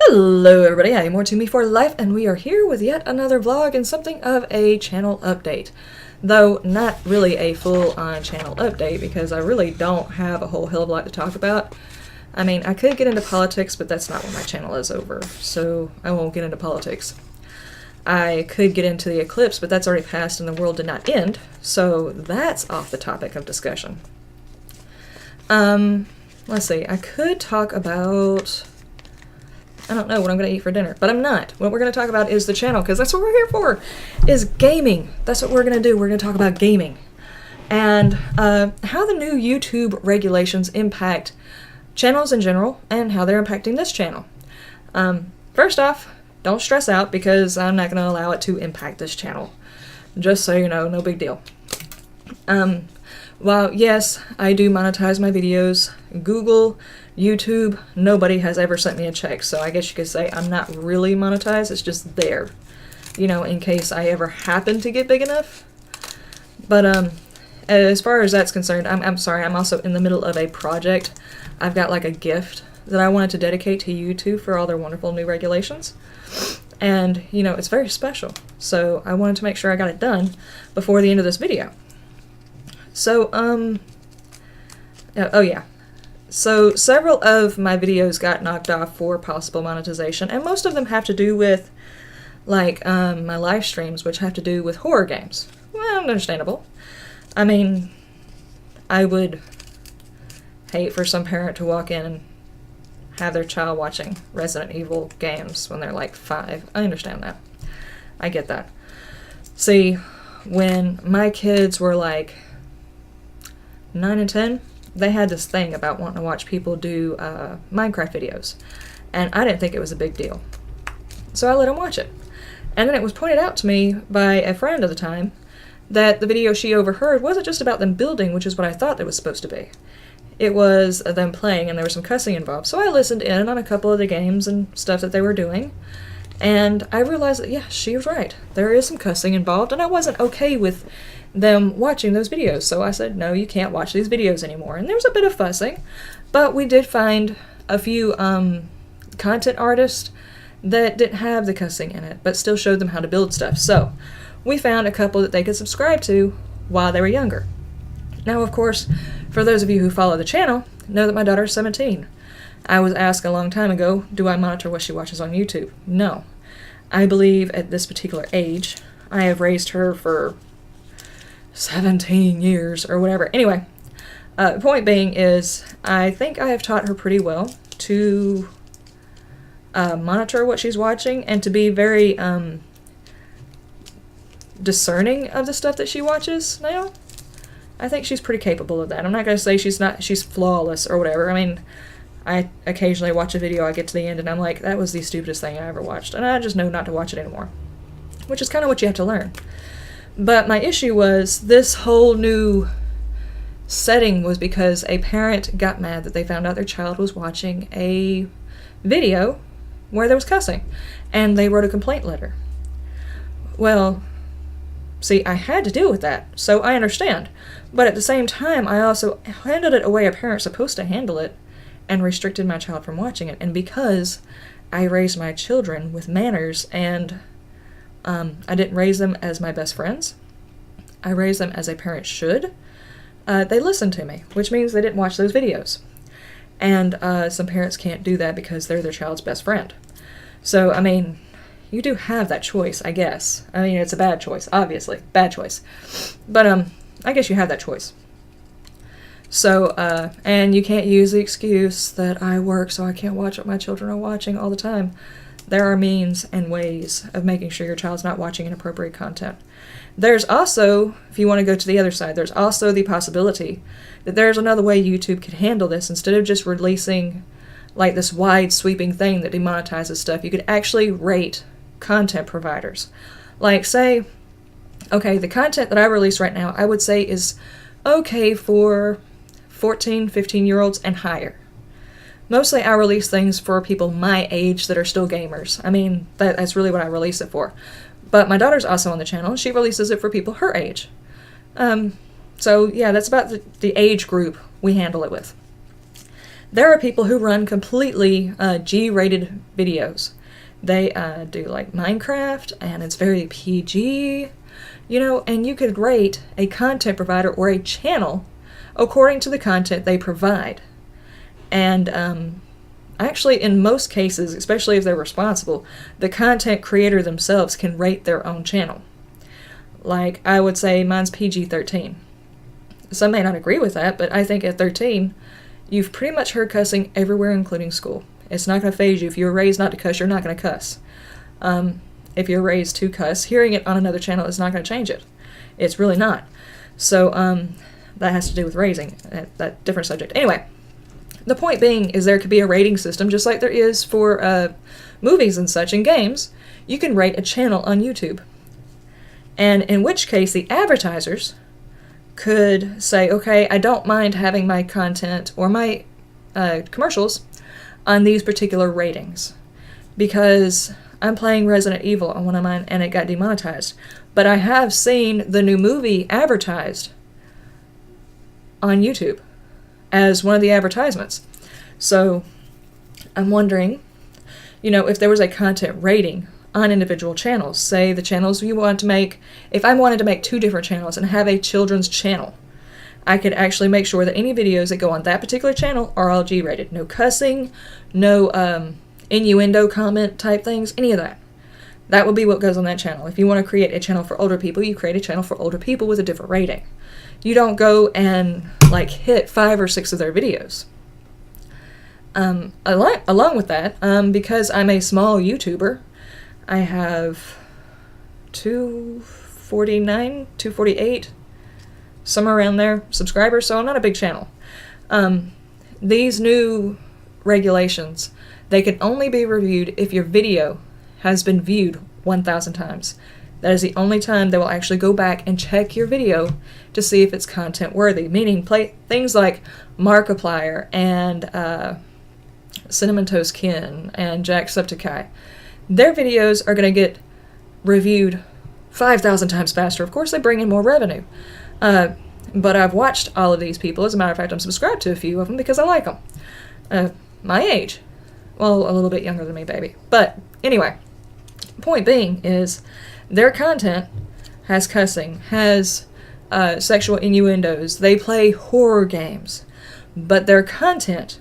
Hello everybody, I am More To Me for Life, and we are here with yet another vlog and something of a channel update. Though not really a full-on channel update, because I really don't have a whole hell of a lot to talk about. I mean, I could get into politics, but that's not what my channel is over, so I won't get into politics. I could get into the eclipse, but that's already passed and the world did not end, so that's off the topic of discussion. Let's see, I could talk about... I don't know what I'm going to eat for dinner, but I'm not. What we're going to talk about is the channel, because that's what we're here for, is gaming. That's what we're going to do. We're going to talk about gaming. And how the new YouTube regulations impact channels in general, and how they're impacting this channel. First off, don't stress out, because I'm not going to allow it to impact this channel. Just so you know, no big deal. While, yes, I do monetize my videos, Google, YouTube, nobody has ever sent me a check, so I guess you could say I'm not really monetized, it's just there, you know, in case I ever happen to get big enough. But, as far as that's concerned, I'm sorry, I'm also in the middle of a project. I've got like a gift that I wanted to dedicate to YouTube for all their wonderful new regulations. And, you know, it's very special, so I wanted to make sure I got it done before the end of this video. So, oh yeah. So, several of my videos got knocked off for possible monetization, and most of them have to do with, like, my live streams, which have to do with horror games. Well, understandable. I mean, I would hate for some parent to walk in and have their child watching Resident Evil games when they're like 5. I understand that. I get that. See, when my kids were like 9 and 10, they had this thing about wanting to watch people do Minecraft videos, and I didn't think it was a big deal. So I let them watch it. And then it was pointed out to me by a friend at the time that the video she overheard wasn't just about them building, which is what I thought it was supposed to be. It was them playing, and there was some cussing involved. So I listened in on a couple of the games and stuff that they were doing, and I realized that, yeah, she was right. There is some cussing involved, and I wasn't okay with them watching those videos. So I said, no, you can't watch these videos anymore. And there was a bit of fussing, but we did find a few content artists that didn't have the cussing in it, but still showed them how to build stuff. So we found a couple that they could subscribe to while they were younger. Now, of course, for those of you who follow the channel, know that my daughter's 17. I was asked a long time ago, do I monitor what she watches on YouTube? No. I believe at this particular age, I have raised her for 17 years or whatever. Anyway, the point being is, I think I have taught her pretty well to monitor what she's watching and to be very discerning of the stuff that she watches now. I think she's pretty capable of that. I'm not going to say she's flawless or whatever. I mean, I occasionally watch a video, I get to the end, and I'm like, that was the stupidest thing I ever watched, and I just know not to watch it anymore. Which is kind of what you have to learn. But my issue was, this whole new setting was because a parent got mad that they found out their child was watching a video where there was cussing, and they wrote a complaint letter. Well, see, I had to deal with that, so I understand. But at the same time, I also handled it a way a parent's supposed to handle it, and restricted my child from watching it. And because I raised my children with manners, and I didn't raise them as my best friends, I raised them as a parent should, they listened to me, which means they didn't watch those videos. And some parents can't do that because they're their child's best friend. So, I mean, you do have that choice, I guess. I mean, it's a bad choice, obviously. Bad choice. But, I guess you have that choice. So, and you can't use the excuse that I work so I can't watch what my children are watching all the time. There are means and ways of making sure your child's not watching inappropriate content. There's also, if you want to go to the other side, there's also the possibility that there's another way YouTube could handle this. Instead of just releasing like this wide sweeping thing that demonetizes stuff, you could actually rate content providers. Like, say, okay, the content that I release right now, I would say is okay for 14, 15-year-olds and higher. Mostly I release things for people my age that are still gamers. I mean, that's really what I release it for. But my daughter's also on the channel, and she releases it for people her age. So yeah, that's about the age group we handle it with. There are people who run completely G-rated videos. They do like Minecraft, and it's very PG, you know, and you could rate a content provider or a channel according to the content they provide. And actually, in most cases, especially if they're responsible, the content creator themselves can rate their own channel. Like, I would say mine's PG-13. Some may not agree with that, but I think at 13, you've pretty much heard cussing everywhere, including school. It's not going to faze you. If you were raised not to cuss, you're not going to cuss. If you're raised to cuss, hearing it on another channel is not going to change it. It's really not. So that has to do with raising. That different subject. Anyway, the point being is there could be a rating system, just like there is for movies and such and games. You can rate a channel on YouTube. And in which case, the advertisers could say, okay, I don't mind having my content or my commercials on these particular ratings because I'm playing Resident Evil on one of mine and it got demonetized. But I have seen the new movie advertised on YouTube as one of the advertisements. So I'm wondering, you know, if there was a content rating on individual channels. Say the channels you want to make, if I wanted to make 2 different channels and have a children's channel, I could actually make sure that any videos that go on that particular channel are all G-rated. No cussing, no innuendo comment type things, any of that. That would be what goes on that channel. If you want to create a channel for older people, you create a channel for older people with a different rating. You don't go and like hit 5 or 6 of their videos. Along with that, because I'm a small YouTuber, I have 249, 248, somewhere around there, subscribers, so I'm not a big channel. These new regulations, they can only be reviewed if your video has been viewed 1,000 times. That is the only time they will actually go back and check your video to see if it's content worthy, meaning things like Markiplier and Cinnamon Toast Ken and Jacksepticeye. Their videos are going to get reviewed 5,000 times faster. Of course, they bring in more revenue. But I've watched all of these people. As a matter of fact, I'm subscribed to a few of them because I like them. My age. Well, a little bit younger than me, baby. But anyway, point being is their content has cussing, has sexual innuendos. They play horror games. But their content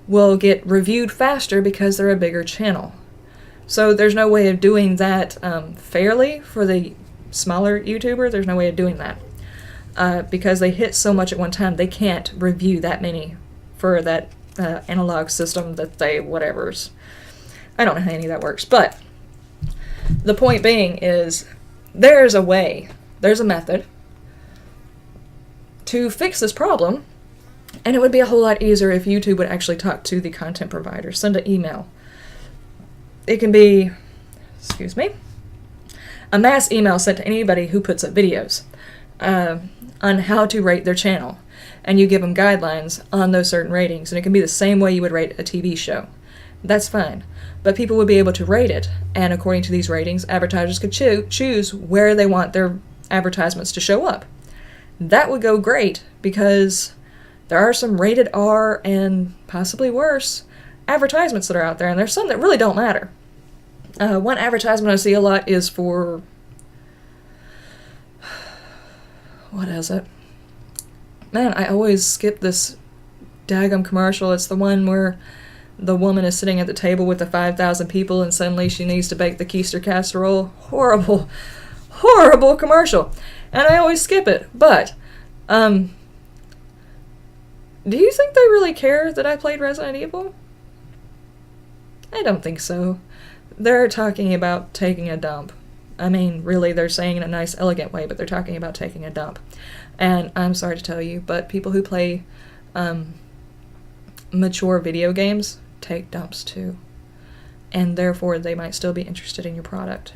will get reviewed faster because they're a bigger channel. So there's no way of doing that fairly for the smaller YouTuber. There's no way of doing that. Because they hit so much at one time, they can't review that many for that analog system that they whatevers. I don't know how any of that works. But the point being is there's a way, there's a method to fix this problem. And it would be a whole lot easier if YouTube would actually talk to the content provider, send an email. It can be, a mass email sent to anybody who puts up videos on how to rate their channel. And you give them guidelines on those certain ratings. And it can be the same way you would rate a TV show. That's fine. But people would be able to rate it. And according to these ratings, advertisers could choose where they want their advertisements to show up. That would go great because there are some rated R and possibly worse advertisements that are out there, and there's some that really don't matter. One advertisement I see a lot is for, what is it? Man, I always skip this daggum commercial. It's the one where the woman is sitting at the table with the 5,000 people and suddenly she needs to bake the keister casserole. Horrible, horrible commercial. And I always skip it. But, do you think they really care that I played Resident Evil? I don't think so. They're talking about taking a dump. I mean, really, they're saying it in a nice, elegant way, but they're talking about taking a dump. And I'm sorry to tell you, but people who play mature video games take dumps too. And therefore, they might still be interested in your product.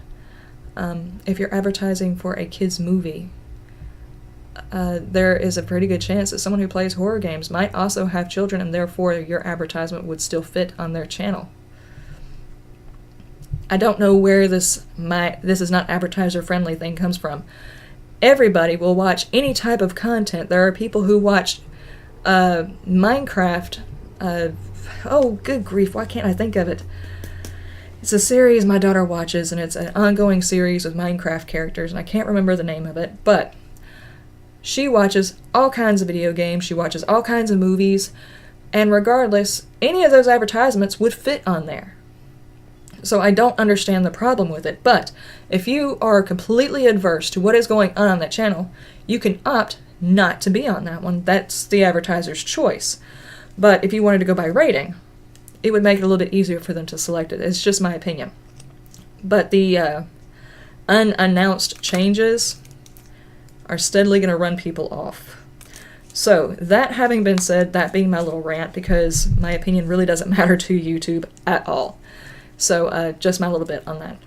If you're advertising for a kid's movie, there is a pretty good chance that someone who plays horror games might also have children, and therefore your advertisement would still fit on their channel. I don't know where this is not advertiser friendly thing comes from. Everybody will watch any type of content. There are people who watch Minecraft Oh, good grief, why can't I think of it? It's a series my daughter watches, and it's an ongoing series with Minecraft characters, and I can't remember the name of it, but she watches all kinds of video games, she watches all kinds of movies, and regardless, any of those advertisements would fit on there. So I don't understand the problem with it, but if you are completely adverse to what is going on that channel, you can opt not to be on that one. That's the advertiser's choice. But if you wanted to go by rating, it would make it a little bit easier for them to select it. It's just my opinion. But the unannounced changes are steadily going to run people off. So, that having been said, that being my little rant, because my opinion really doesn't matter to YouTube at all. So, just my little bit on that.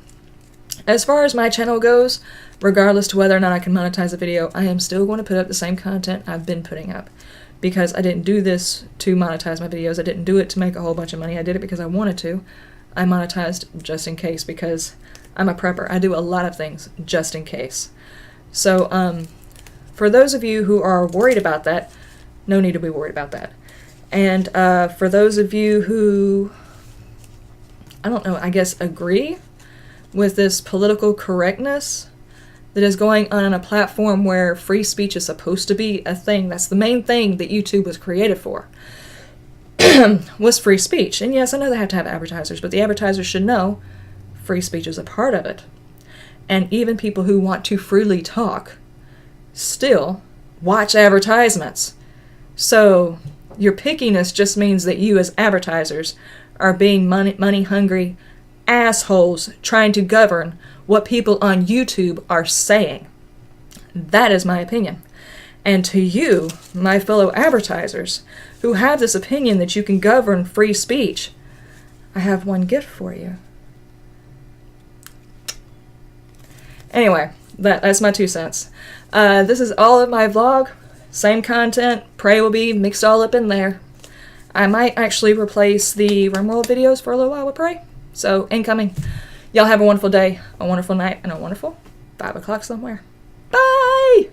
As far as my channel goes, regardless to whether or not I can monetize a video, I am still going to put up the same content I've been putting up. Because I didn't do this to monetize my videos, I didn't do it to make a whole bunch of money, I did it because I wanted to. I monetized just in case, because I'm a prepper. I do a lot of things just in case. So, for those of you who are worried about that, no need to be worried about that. And for those of you who, I don't know, I guess agree with this political correctness that is going on a platform where free speech is supposed to be a thing. That's the main thing that YouTube was created for, was free speech. And yes, I know they have to have advertisers, but the advertisers should know free speech is a part of it. And even people who want to freely talk still watch advertisements. So your pickiness just means that you as advertisers are being money hungry assholes trying to govern what people on YouTube are saying. That is my opinion. And to you, my fellow advertisers, who have this opinion that you can govern free speech, I have one gift for you. Anyway, that's my 2 cents. This is all of my vlog. Same content. Pray will be mixed all up in there. I might actually replace the RimWorld videos for a little while with Pray. So, incoming. Y'all have a wonderful day, a wonderful night, and a wonderful 5 o'clock somewhere. Bye!